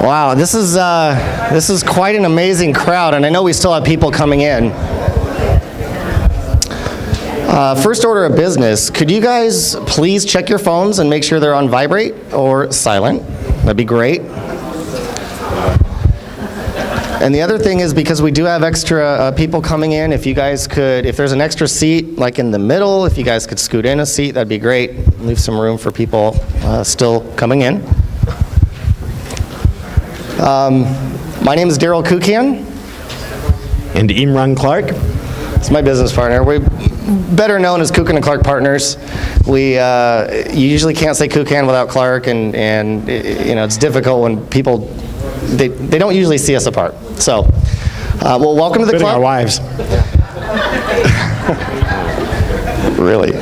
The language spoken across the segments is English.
Wow, this is quite an amazing crowd, and I know we still have people coming in. First order of business, could you guys please check your phones and make sure they're on vibrate or silent? That'd be great. And the other thing is, because we do have extra people coming in, if you guys could, if there's an extra seat like in the middle, if you guys could scoot in a seat, that'd be great. Leave some room for people still coming in. My name is Daryl Kucan. And Imran Clark. It's my business partner. We're better known as Kucan and Clark Partners. You usually can't say Kucan without Clark, and you know, it's difficult when people, they don't usually see us apart. So, well, welcome to the club. Our wives. Really?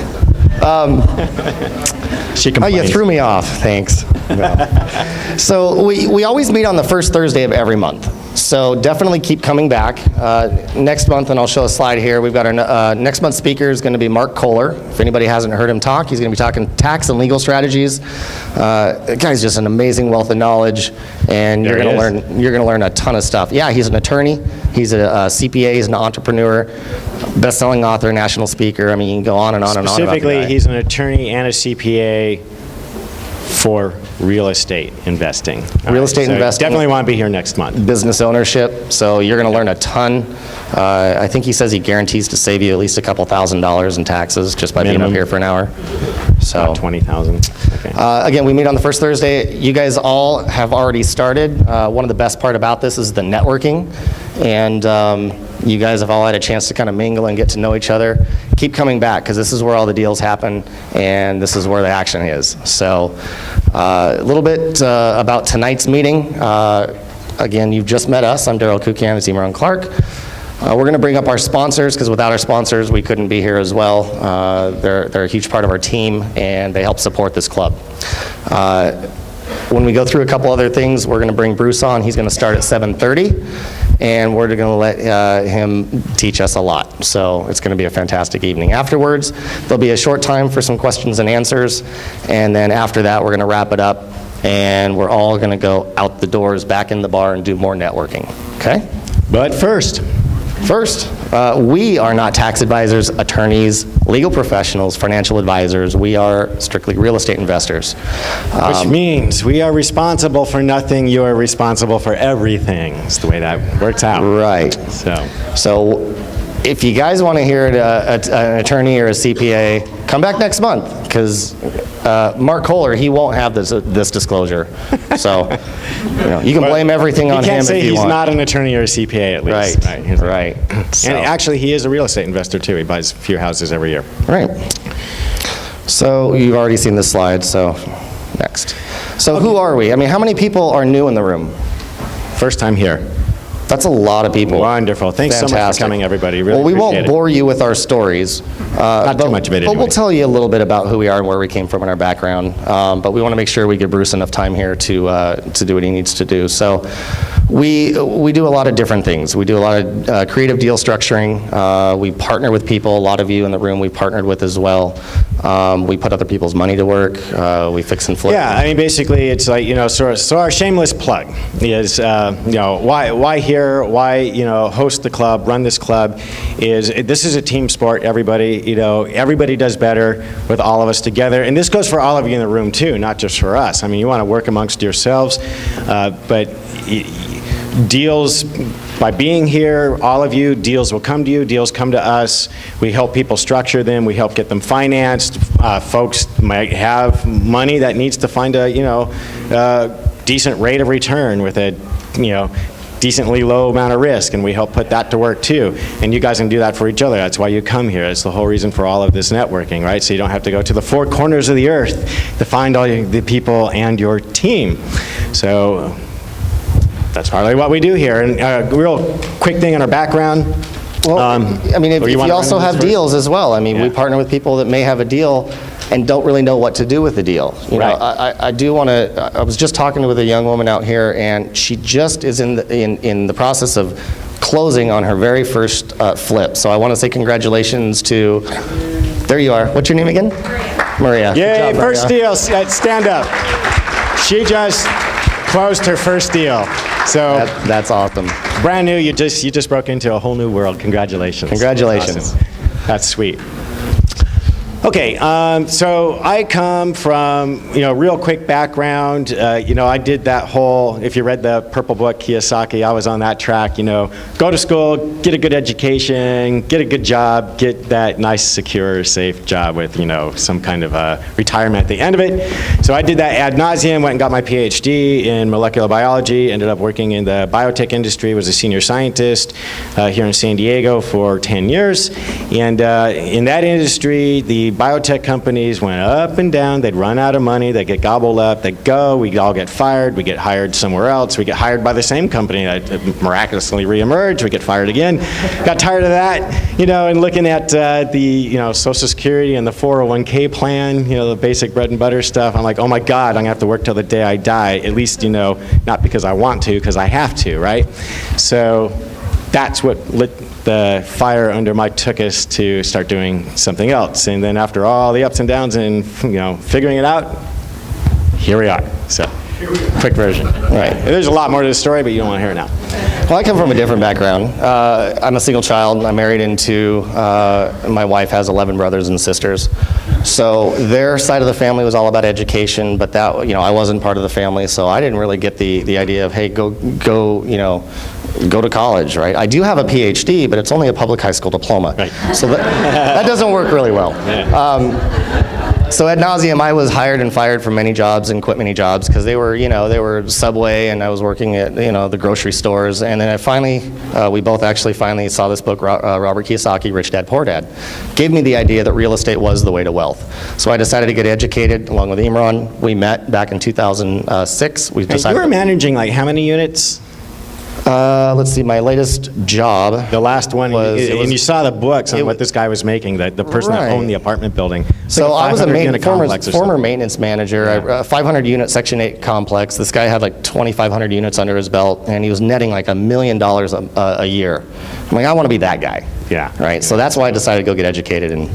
She complains. Oh, you threw me off. Thanks. No. So we always meet on the first Thursday of every month. So definitely keep coming back. Next month, and I'll show a slide here, we've got our next month's speaker is going to be Kohler. If anybody hasn't heard him talk, he's going to be talking tax and legal strategies. The guy's just an amazing wealth of knowledge, and you're going to learn a ton of stuff. Yeah, he's an attorney. He's a CPA. He's an entrepreneur, best-selling author, national speaker. I mean, you can go on and on and on about the guy. Specifically, he's an attorney and a CPA for real estate investing. Real estate investing. Definitely want to be here next month. Business ownership. So you're going to learn a ton. I think he says he guarantees to save you at least a couple $1,000s in taxes just by being up here for an hour. So about 20,000. Okay. Again, we meet on the first Thursday. You guys all have already started. One of the best part about this is the networking, and you guys have all had a chance to kind of mingle and get to know each other. Keep coming back, because this is where all the deals happen, and this is where the action is. So a little bit about tonight's meeting. Again, you've just met us. I'm Daryl Kucan, it's Imran Clark. We're going to bring up our sponsors, because without our sponsors, we couldn't be here as well. They're a huge part of our team, and they help support this club. When we go through a couple other things, we're going to bring Bruce on. He's going to start at 7:30. And we're going to let him teach us a lot. So it's going to be a fantastic evening. Afterwards, there'll be a short time for some questions and answers, and then after that, we're going to wrap it up, and we're all going to go out the doors, back in the bar, and do more networking. Okay? But first, we are not tax advisors, attorneys, legal professionals, financial advisors. We are strictly real estate investors. Which means we are responsible for nothing, you are responsible for everything. It's the way that works out. Right. So if you guys want to hear an attorney or a CPA, come back next month, because Kohler, he won't have this disclosure. So you can blame everything on him if you want. You can't say he's not an attorney or a CPA, at least. Right. So. And actually, he is a real estate investor, too. He buys a few houses every year. Right. So you've already seen this slide, so next. So who are we? I mean, how many people are new in the room? First time here. That's a lot of people. Wonderful. Thanks so much for coming, everybody. Really well, we won't bore you with our stories. Not too much of it anyway. But we'll tell you a little bit about who we are and where we came from in our background. But we want to make sure we give Bruce enough time here to do what he needs to do. So we do a lot of different things. We do a lot of creative deal structuring. We partner with people. A lot of you in the room we've partnered with as well. We put other people's money to work. We fix and flip. Yeah, I mean, basically, it's like, so our shameless plug is, why here, why, host the club, run this club, this is a team sport. Everybody does better with all of us together. And this goes for all of you in the room, too, not just for us. I mean, you want to work amongst yourselves, but deals, by being here, all of you, deals will come to you, deals come to us. We help people structure them, we help get them financed. Folks might have money that needs to find a, decent rate of return with a, decently low amount of risk, and we help put that to work too. And you guys can do that for each other. That's why you come here. That's the whole reason for all of this networking, right? So you don't have to go to the four corners of the earth to find all the people and your team. So that's partly what we do here. And a real quick thing on our background. Well, I mean, if you also have deals as well. I mean, we partner with people that may have a deal and don't really know what to do with the deal. You know, I do want to. I was just talking with a young woman out here, and she just is in the process of closing on her very first flip. So I want to say congratulations to. There you are. What's your name again? Maria. Yay! Good job, first Maria. Deal. Stand up. She just closed her first deal. So That's awesome. brand new, you just broke into a whole new world. Congratulations. Congratulations. That's awesome. That's sweet. Okay, so I come from, real quick background. I did that whole, if you read the Purple Book, Kiyosaki, I was on that track, go to school, get a good education, get a good job, get that nice, secure, safe job with, some kind of retirement at the end of it. So I did that ad nauseum, went and got my PhD in molecular biology, ended up working in the biotech industry, was a senior scientist here in San Diego for 10 years. And in that industry, the biotech companies went up and down. They'd run out of money. They'd get gobbled up. They'd go. We'd all get fired. We get hired somewhere else. We get hired by the same company that miraculously reemerged. We get fired again. Got tired of that, and looking at the, Social Security and the 401k plan, the basic bread and butter stuff. I'm like, oh my God, I'm going to have to work till the day I die. At least, not because I want to, because I have to, right? So that's what lit the fire under my tuchus to start doing something else. And then after all the ups and downs and, figuring it out, here we are. So, quick version. Right. There's a lot more to the story, but you don't want to hear it now. Well, I come from a different background. I'm a single child. I'm married into, my wife has 11 brothers and sisters. So their side of the family was all about education, but that, I wasn't part of the family, so I didn't really get the idea of, hey, go to college, right? I do have a PhD, but it's only a public high school diploma. Right. So that doesn't work really well. Yeah. So ad nauseum, I was hired and fired from many jobs and quit many jobs because they were Subway, and I was working at, the grocery stores. And then we both actually finally saw this book, Robert Kiyosaki, Rich Dad, Poor Dad. Gave me the idea that real estate was the way to wealth. So I decided to get educated along with Imran. We met back in 2006. We decided. You were managing like how many units? Let's see, my latest job. The last one, and you saw the books on what this guy was making, the person that owned the apartment building. So I was a former maintenance manager, Yeah. a 500-unit Section 8 complex. This guy had like 2,500 units under his belt, and he was netting like $1 million a year. I'm like, I want to be that guy. Yeah. Right. So that's why I decided to go get educated, and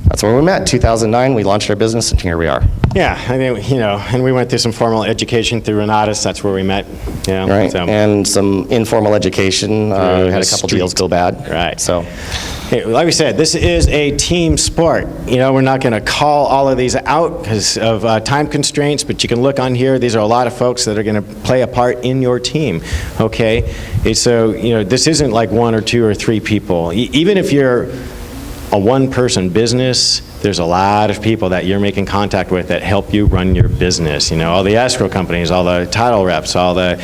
that's where we met. 2009, we launched our business, and here we are. Yeah, I mean, and we went through some formal education through Renatus. That's where we met. Right. So. And some informal education. We had a couple deals go bad. Right. So. Hey, like we said, this is a team sport. We're not going to call all of these out because of time constraints, but you can look on here. These are a lot of folks that are going to play a part in your team, okay? And so, this isn't like one or two or three people. Even if you're a one-person business, there's a lot of people that you're making contact with that help you run your business. All the escrow companies, all the title reps, all the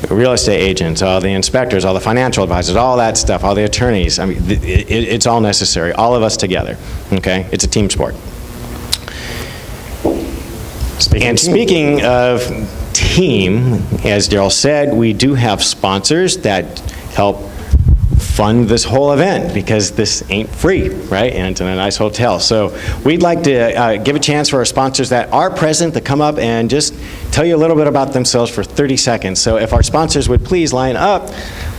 real estate agents, all the inspectors, all the financial advisors, all that stuff, all the attorneys. I mean, it's all necessary, all of us together, okay? It's a team sport. Speaking of team, as Daryl said, we do have sponsors that help fund this whole event because this ain't free, right? And it's in a nice hotel. So we'd like to give a chance for our sponsors that are present to come up and just tell you a little bit about themselves for 30 seconds. So if our sponsors would please line up,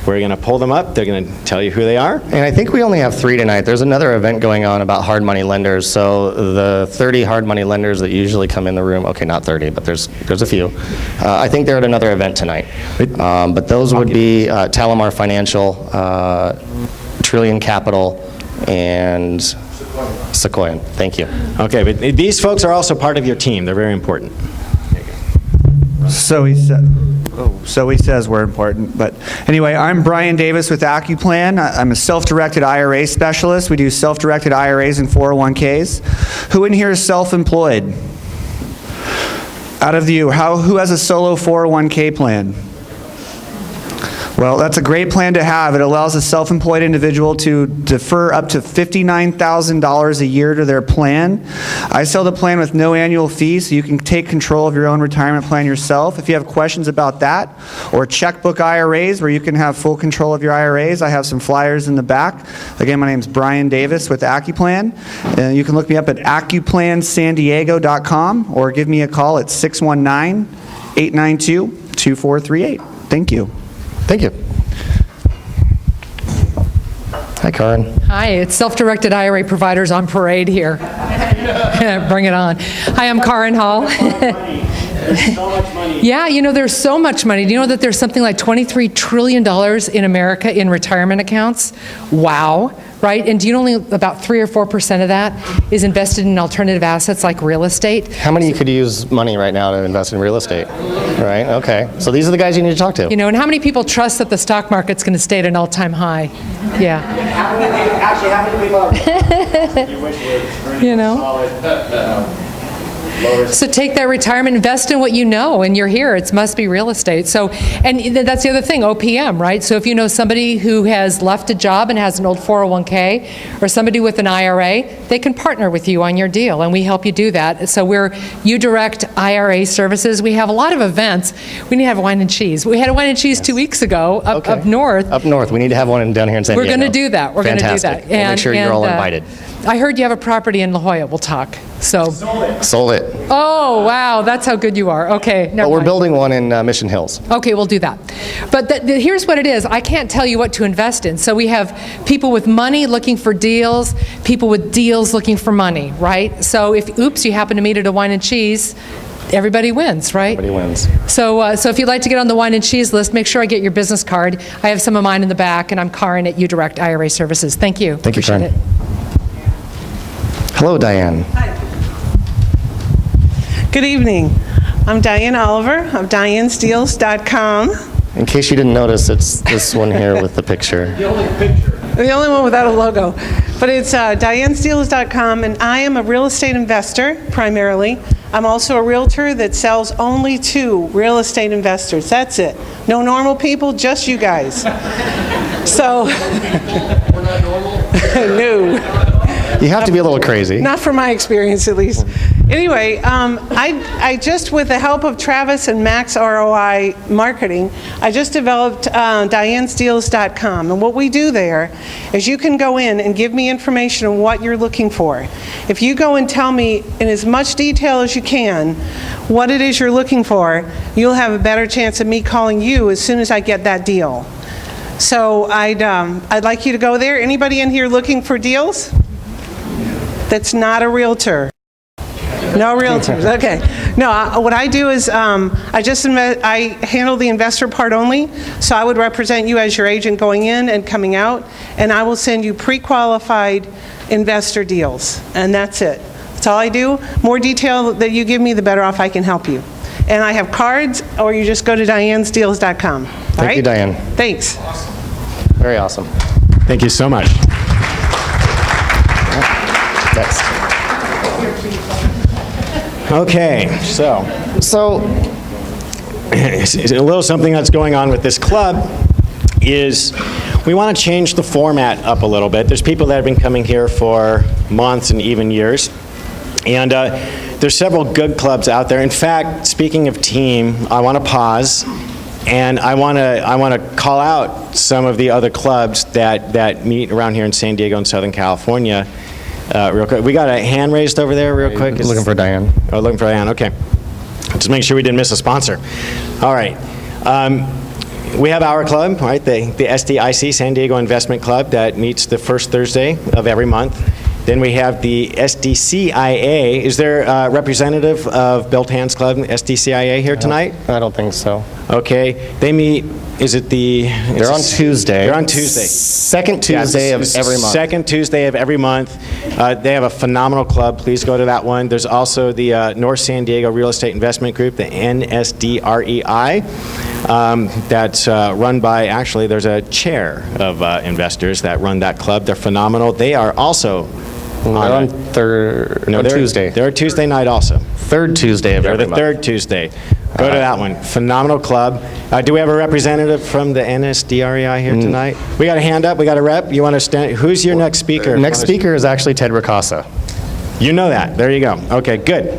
we're going to pull them up. They're going to tell you who they are. And I think we only have 3 tonight. There's another event going on about hard money lenders. So the 30 hard money lenders that usually come in the room, okay, not 30, but there's a few. I think they're at another event tonight. But those would be Talamar Financial, Trillion Capital, and Sequoia. Thank you. Okay, but these folks are also part of your team. They're very important. So he says we're important. But anyway, I'm Brian Davis with AccuPlan. I'm a self-directed IRA specialist. We do self-directed IRAs and 401ks. Who in here is self-employed? Out of you, who has a solo 401k plan? Well, that's a great plan to have. It allows a self-employed individual to defer up to $59,000 a year to their plan. I sell the plan with no annual fee, so you can take control of your own retirement plan yourself. If you have questions about that, or checkbook IRAs where you can have full control of your IRAs, I have some flyers in the back. Again, my name is Brian Davis with AccuPlan. You can look me up at accuplansandiego.com or give me a call at 619-892-2438. Thank you. Thank you. Hi, Karin. Hi, it's Self-Directed IRA Providers on parade here. Bring it on. Hi, I'm Karin Hall. There's so much money. Yeah, there's so much money. Do you know that there's something like $23 trillion in America in retirement accounts? Wow, right? And do you know only about 3 or 4% of that is invested in alternative assets like real estate? How many could use money right now to invest in real estate? Right, okay. So these are the guys you need to talk to. And how many people trust that the stock market's going to stay at an all-time high? Yeah. Actually, how many people you wish were So take that retirement, invest in what you know, and you're here. It must be real estate. So, and that's the other thing, OPM, right? So if you know somebody who has left a job and has an old 401k, or somebody with an IRA, they can partner with you on your deal, and we help you do that. So we're UDirect IRA Services. We have a lot of events. We need to have wine and cheese. We had a wine and cheese 2 weeks ago up north. Up north. We need to have one down here in San Diego. We're going to do that. We're going to do that. We'll make sure you're all invited. I heard you have a property in La Jolla. We'll talk. So. Sold it. Oh, wow. That's how good you are. Okay. Never But we're mind. building one in Mission Hills. Okay, we'll do that. But here's what it is. I can't tell you what to invest in. So we have people with money looking for deals, people with deals looking for money, right? So if, oops, you happen to meet at a wine and cheese, everybody wins, right? Everybody wins. So if you'd like to get on the wine and cheese list, make sure I get your business card. I have some of mine in the back, and I'm Karin at UDirect IRA Services. Thank you. Thank you, Appreciate Karin. it. Hello, Diane. Good evening. I'm Diane Oliver of DianeSteals.com. In case you didn't notice, it's this one here with the picture. The only one without a logo. But it's DianeSteals.com, and I am a real estate investor, primarily. I'm also a realtor that sells only to real estate investors. That's it. No normal people, just you guys. So. We're not normal? No. You have to be a little crazy. Not from my experience, at least. Anyway, I just, with the help of Travis and Max ROI Marketing, I just developed DianeSteals.com. And what we do there is you can go in and give me information on what you're looking for. If you go and tell me in as much detail as you can what it is you're looking for, you'll have a better chance of me calling you as soon as I get that deal. So I'd like you to go there. Anybody in here looking for deals? That's not a realtor. No realtors, okay. No, what I do is I handle the investor part only, so I would represent you as your agent going in and coming out, and I will send you pre-qualified investor deals, and that's it. That's all I do. More detail that you give me, the better off I can help you. And I have cards, or you just go to DianeSteals.com. Thank you, Diane. Thanks. Very awesome. Thank you so much. Next. Okay, so a little something that's going on with this club is we want to change the format up a little bit. There's people that have been coming here for months and even years, and there's several good clubs out there. In fact, speaking of team, I want to pause, and I want to call out some of the other clubs that meet around here in San Diego and Southern California. Real quick, we got a hand raised over there real quick. Looking for Diane. Oh, looking for Diane, okay. Just make sure we didn't miss a sponsor. All right. We have our club, right, the SDIC, San Diego Investment Club, that meets the first Thursday of every month. Then we have the SDCIA. Is there a representative of Built Hands Club, SDCIA, here tonight? I don't think so. Okay. They meet, is it the... They're on Tuesday. They're on Tuesday. Second Tuesday of every month. Second Tuesday of every month. They have a phenomenal club. Please go to that one. There's also the North San Diego Real Estate Investment Group, the NSDREI, that's run by, actually, there's a chair of investors that run that club. They're phenomenal. They are also on Tuesday. They're a Tuesday night also. Third Tuesday of every month. They're the third Tuesday. Go to that one. Phenomenal club. Do we have a representative from the NSDREI here tonight? We got a hand up. We got a rep. You want to stand? Who's your next speaker? Next speaker is actually Ted Ricasa. You know that. There you go. Okay, good.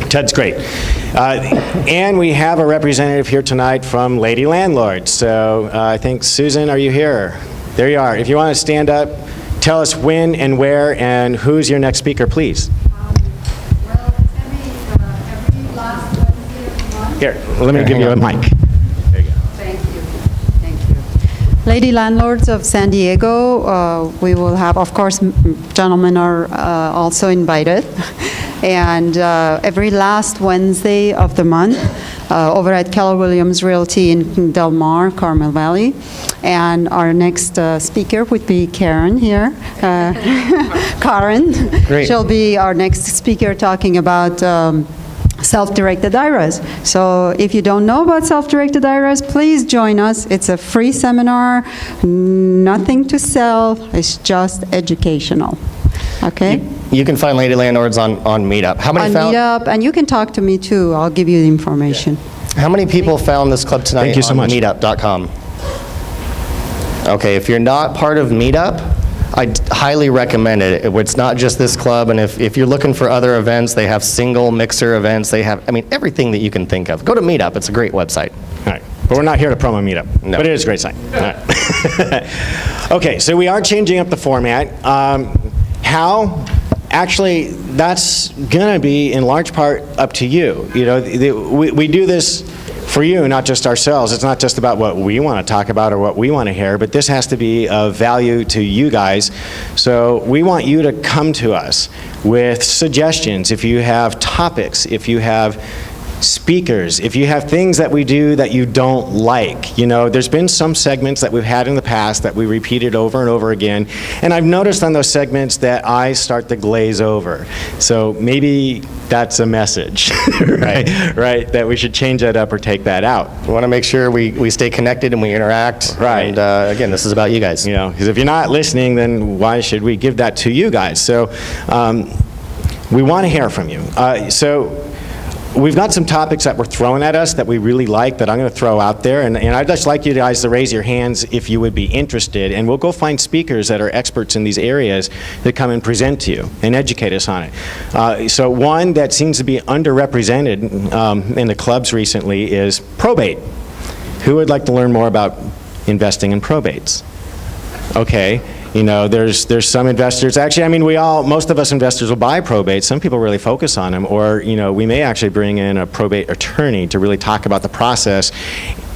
Ted's great. And we have a representative here tonight from Lady Landlord. So I think, Susan, are you here? There you are. If you want to stand up, tell us when and where and who's your next speaker, please. Well, it's every last Wednesday of the month. Here, let me give you a mic. There you go. Thank you. Thank you. Lady Landlords of San Diego, we will have, of course, gentlemen are also invited. And every last Wednesday of the month, over at Keller Williams Realty in Del Mar, Carmel Valley. And our next speaker would be Karen here. Karen. Great. She'll be our next speaker talking about self-directed IRAs. So if you don't know about self-directed IRAs, please join us. It's a free seminar, nothing to sell, it's just educational. Okay? You can find Lady Landlords on Meetup. How many On found? Meetup, and you can talk to me too. I'll give you the information. How many people found this club tonight Thank you so on much. meetup.com? Okay, if you're not part of Meetup, I highly recommend it. It's not just this club, and if you're looking for other events, they have single mixer events. They have, I mean, everything that you can think of. Go to Meetup. It's a great website. All right, but we're not here to promo Meetup, No. but it is a great site. All right. Okay, so we are changing up the format. How? Actually, that's going to be in large part up to you. You know, we do this for you, not just ourselves. It's not just about what we want to talk about or what we want to hear, but this has to be of value to you guys. So we want you to come to us with suggestions. If you have topics, if you have speakers, if you have things that we do that you don't like. You know, there's been some segments that we've had in the past that we repeated over and over again, and I've noticed on those segments that I start to glaze over. So maybe that's a message, right? That we should change that up or take that out. We want to make sure we stay connected and we interact. Right. And again, this is about you guys. You know, because if you're not listening, then why should we give that to you guys? So we want to hear from you. So we've got some topics that were thrown at us that we really like that I'm going to throw out there, and I'd just like you guys to raise your hands if you would be interested, and we'll go find speakers that are experts in these areas that come and present to you and educate us on it. So one that seems to be underrepresented in the clubs recently is probate. Who would like to learn more about investing in probates? Okay. You know, there's some investors, actually, I mean, most of us investors will buy probate. Some people really focus on them, or, you know, we may actually bring in a probate attorney to really talk about the process,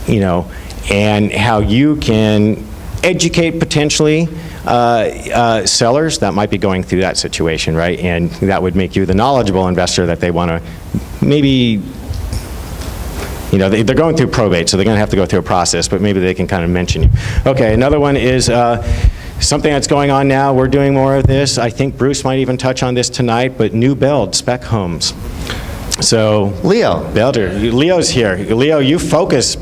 you know, and how you can educate potentially sellers that might be going through that situation, right? And that would make you the knowledgeable investor that they want to maybe, you know, they're going through probate, so they're going to have to go through a process, but maybe they can kind of mention you. Okay, another one is something that's going on now. We're doing more of this. I think Bruce might even touch on this tonight, but new build spec homes. So Leo. Builder, Leo's here. Leo, you focus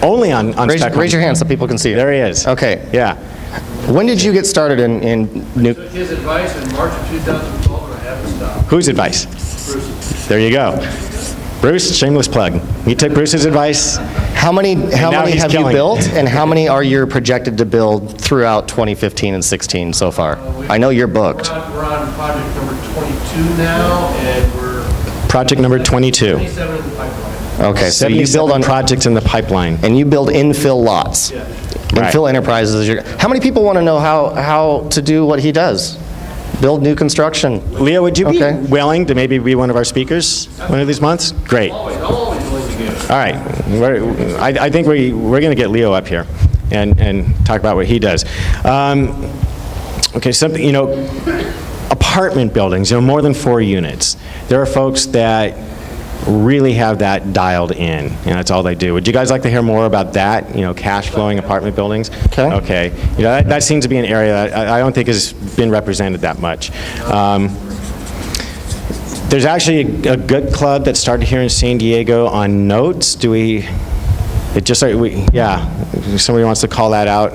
only on spec homes. Raise your hand so people can see you. There he is. Okay. Yeah. When did you get started in new? Took his advice in March of 2012, and I haven't stopped. Whose advice? Bruce's. There you go. Bruce, shameless plug. You took Bruce's advice. How many now have he's you killing. built, and how many are you projected to build throughout 2015 and 16 so far? I know you're booked. We're on project number 22 now, and we're Project number 22. 27 in the pipeline. Okay, so you build 77 on projects in the pipeline. and you build infill lots. Yeah. Infill enterprises. Is how many people want to know how to do what he does? Build new construction. Leo, would you be Okay. willing to maybe be one of our speakers one of these months? Great. All I'm always willing to give. right. I think we're going to get Leo up here and talk about what he does. Okay, something, you know, apartment buildings, you know, more than 4 units. There are folks that really have that dialed in, and that's all they do. Would you guys like to hear more about that, you know, cash flowing apartment buildings? Okay. Okay. You know, that seems to be an area that I don't think has been represented that much. There's actually a good club that started here in San Diego on notes. Yeah, somebody wants to call that out.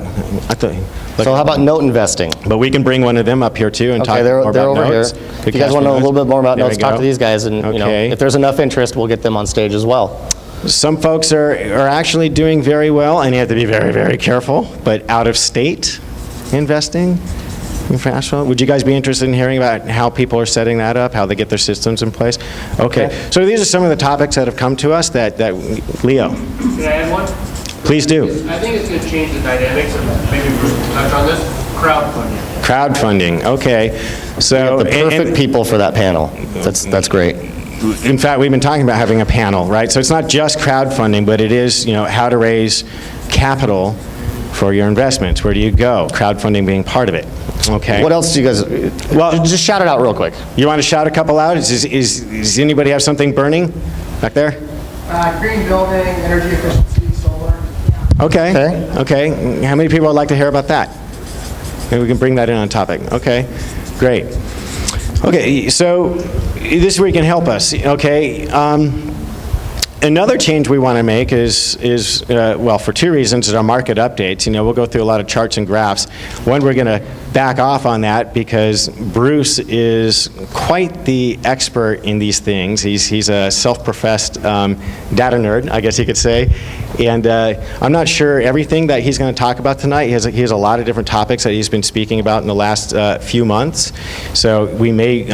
So how about note investing? But we can bring one of them up here too and talk Okay, more they're about over notes. here. If you guys want to know a little bit more about There notes, we talk go. to these guys, and you know, Okay. if there's enough interest, we'll get them on stage as well. Some folks are actually doing very well, and you have to be very, very careful, but out-of-state investing, international, would you guys be interested in hearing about how people are setting that up, how they get their systems in place? Okay, so these are some of the topics that have come to us that Leo, Can I add one? please do. I think it's going to change the dynamics, and maybe Bruce will touch on this, crowdfunding. Crowdfunding, okay. So, The perfect people for that panel. That's great. in fact, we've been talking about having a panel, right? So it's not just crowdfunding, but it is, you know, how to raise capital for your investments. Where do you go? Crowdfunding being part of it. Okay. What else do you guys, well, just shout it out real quick. You want to shout a couple out? Does anybody have something burning back there? Green building, energy efficiency, solar. Okay. How many people would like to hear about that? Maybe we can bring that in on topic. Okay, great. Okay, so this is where you can help us. Okay. Another change we want to make is well, for two reasons, is our market updates. We'll go through a lot of charts and graphs. One, we're going to back off on that because Bruce is quite the expert in these things. He's a self-professed data nerd, I guess you could say. And I'm not sure everything that he's going to talk about tonight. He has a lot of different topics that he's been speaking about in the last few months. So we may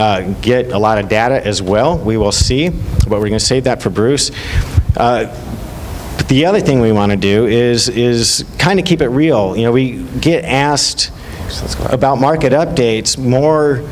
get a lot of data as well. We will see, but we're going to save that for Bruce. But the other thing we want to do is kind of keep it real. We get asked about market updates more.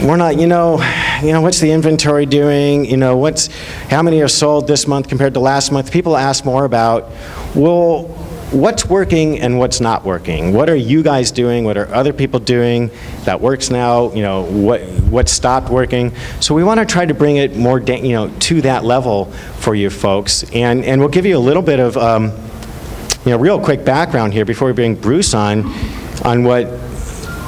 We're not, what's the inventory doing? How many are sold this month compared to last month? People ask more about, well, what's working and what's not working? What are you guys doing? What are other people doing that works now? What stopped working? So we want to try to bring it more, to that level for you folks. And we'll give you a little bit of, real quick background here before we bring Bruce on what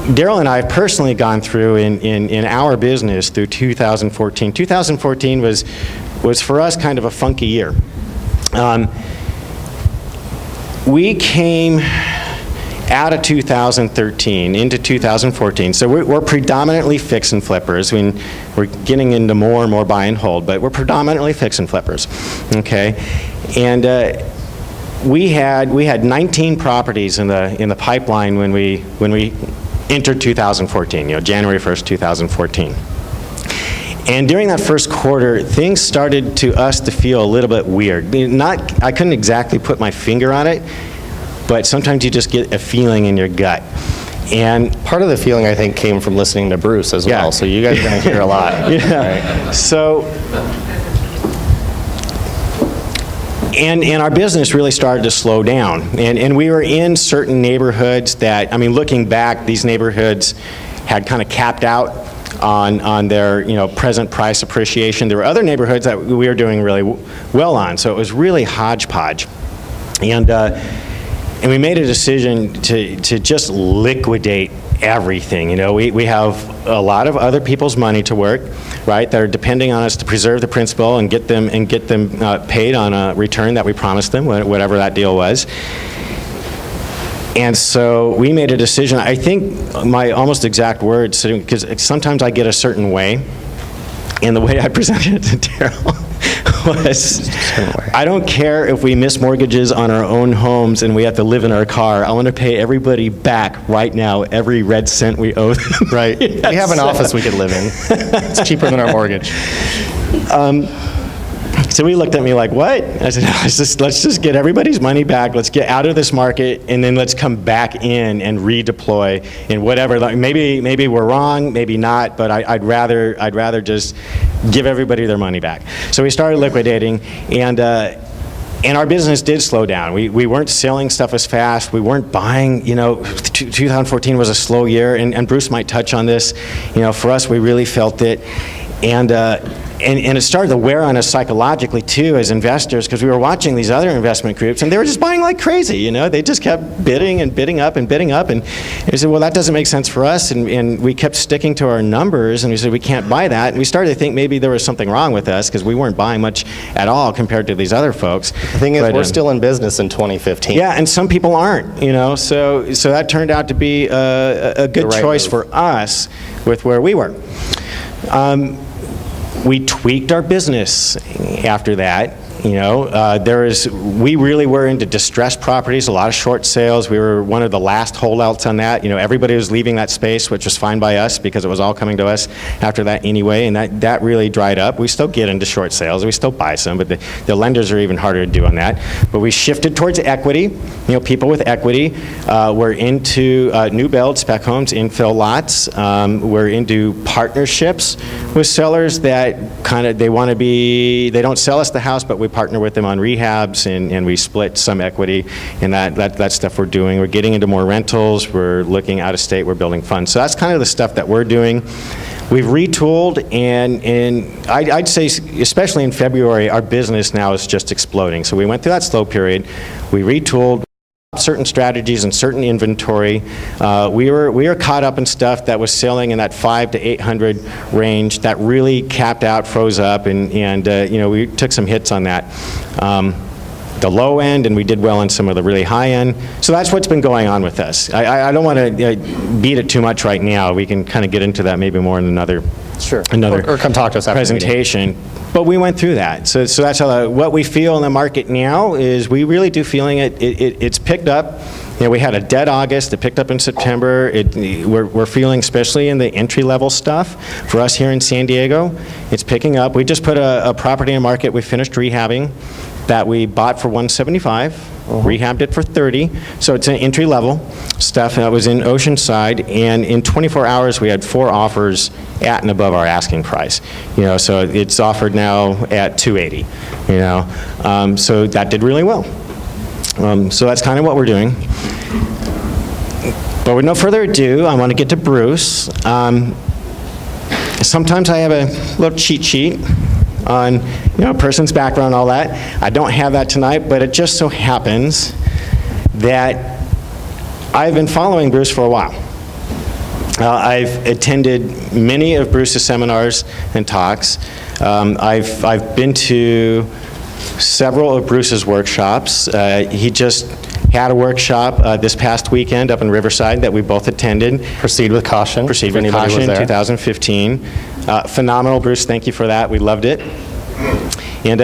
Daryl and I have personally gone through in our business through 2014. 2014 was for us kind of a funky year. We came out of 2013 into 2014. So we're predominantly fix and flippers. We're getting into more and more buy and hold, but we're predominantly fix and flippers. Okay, and we had 19 properties in the pipeline when we entered 2014. January 1st, 2014. And during that first quarter, things started to us to feel a little bit weird. I couldn't exactly put my finger on it, but sometimes you just get a feeling in your gut. And part of the feeling, I think, came from listening to Bruce as well. So you guys are going to hear a lot. Yeah. Right? So, and our business really started to slow down. And we were in certain neighborhoods that, looking back, these neighborhoods had kind of capped out on their present price appreciation. There were other neighborhoods that we were doing really well on, so it was really hodgepodge. And we made a decision to just liquidate everything. We have a lot of other people's money to work, right, that are depending on us to preserve the principal and get them paid on a return that we promised them, whatever that deal was. And so we made a decision. I think my almost exact words, because sometimes I get a certain way, and the way I presented it to Daryl was, I don't care if we miss mortgages on our own homes and we have to live in our car. I want to pay everybody back right now every red cent we owe them. Right. We have an office we could live in. It's cheaper than our mortgage. So he looked at me like, what? I said, let's just get everybody's money back. Let's get out of this market, and then let's come back in and redeploy in whatever. Maybe we're wrong, maybe not, but I'd rather just give everybody their money back. So we started liquidating, and our business did slow down. We weren't selling stuff as fast. We weren't buying. 2014 was a slow year, and Bruce might touch on this. For us, we really felt it, and it started to wear on us psychologically too as investors, because we were watching these other investment groups and they were just buying like crazy. They just kept bidding and bidding up and bidding up, and we said, well, that doesn't make sense for us, and we kept sticking to our numbers, and we said we can't buy that, and we started to think maybe there was something wrong with us because we weren't buying much at all compared to these other folks. The thing is, we're still in business in 2015. Yeah, and some people aren't. So that turned out to be a good choice for us with where we were. We tweaked our business after that. We really were into distressed properties, a lot of short sales. We were one of the last holdouts on that. Everybody was leaving that space, which was fine by us because it was all coming to us after that anyway, and that really dried up. We still get into short sales. We still buy some, but the lenders are even harder to do on that. But we shifted towards equity. People with equity. We're into new build, spec homes, infill lots. We're into partnerships with sellers that they don't sell us the house, but we partner with them on rehabs, and we split some equity, and that stuff we're doing. We're getting into more rentals. We're looking out of state. We're building funds. So that's kind of the stuff that we're doing. We've retooled, and I'd say, especially in February, our business now is just exploding. So we went through that slow period. We retooled certain strategies and certain inventory. We were caught up in stuff that was selling in that 500 to 800 range that really capped out, froze up, and we took some hits on that. The low end, and we did well on some of the really high end. So that's what's been going on with us. I don't want to beat it too much right now. We can kind of get into that maybe more in another Or come talk to us after the meeting. presentation. But we went through that. So that's how what we feel in the market now is we really do feeling it's picked up. We had a dead August. It picked up in September. We're feeling, especially in the entry-level stuff, for us here in San Diego, it's picking up. We just put a property in market we finished rehabbing that we bought for $175, rehabbed it for $30. So it's an entry-level stuff that was in Oceanside, and in 24 hours we had 4 offers at and above our asking price. So it's offered now at $280. So that did really well. So that's kind of what we're doing. But with no further ado, I want to get to Bruce. Sometimes I have a little cheat sheet on a person's background, all that. I don't have that tonight, but it just so happens that I've been following Bruce for a while. I've attended many of Bruce's seminars and talks. I've been to several of Bruce's workshops. He just had a workshop this past weekend up in Riverside that we both attended. Proceed with caution. Proceed if with anybody was caution, there. 2015. Phenomenal, Bruce. Thank you for that. We loved it. And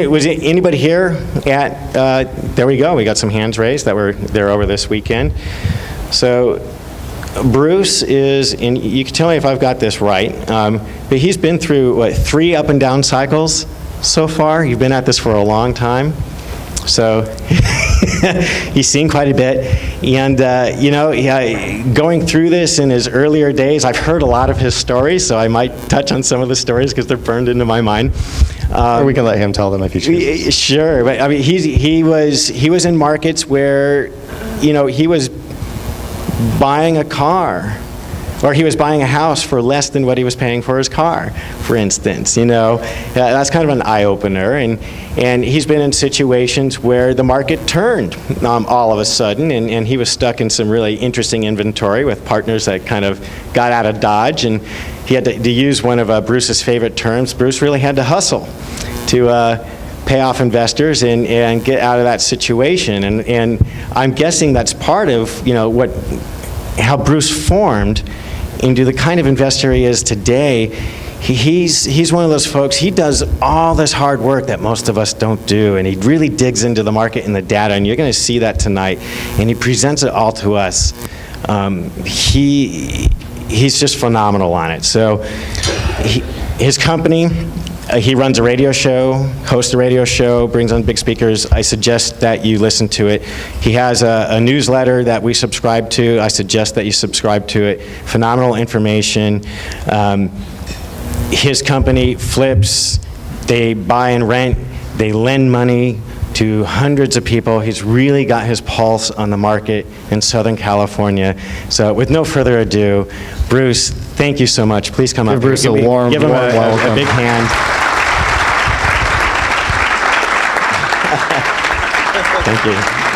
was anybody here at? There we go. We got some hands raised that were there over this weekend. So Bruce is, and you can tell me if I've got this right, but he's been through 3 up and down cycles so far. You've been at this for a long time. So he's seen quite a bit. And, going through this in his earlier days, I've heard a lot of his stories, so I might touch on some of the stories because they're burned into my mind. Or we can let him tell them if you choose. Sure. But, I mean, he was in markets where, he was buying a car, or he was buying a house for less than what he was paying for his car, for instance. That's kind of an eye-opener. And he's been in situations where the market turned all of a sudden, and he was stuck in some really interesting inventory with partners that kind of got out of Dodge, and he had to use one of Bruce's favorite terms. Bruce really had to hustle to pay off investors and get out of that situation. And I'm guessing that's part of how Bruce formed into the kind of investor he is today. He's one of those folks, he does all this hard work that most of us don't do, and he really digs into the market and the data, and you're going to see that tonight, and he presents it all to us. He's just phenomenal on it. So his company, he runs a radio show, hosts a radio show, brings on big speakers. I suggest that you listen to it. He has a newsletter that we subscribe to. I suggest that you subscribe to it. Phenomenal information. His company flips, they buy and rent, they lend money to hundreds of people. He's really got his pulse on the market in Southern California. So with no further adu, Bruce, thank you so much. Please come up. Give Bruce a warm give him welcome. a big hand. Thank you.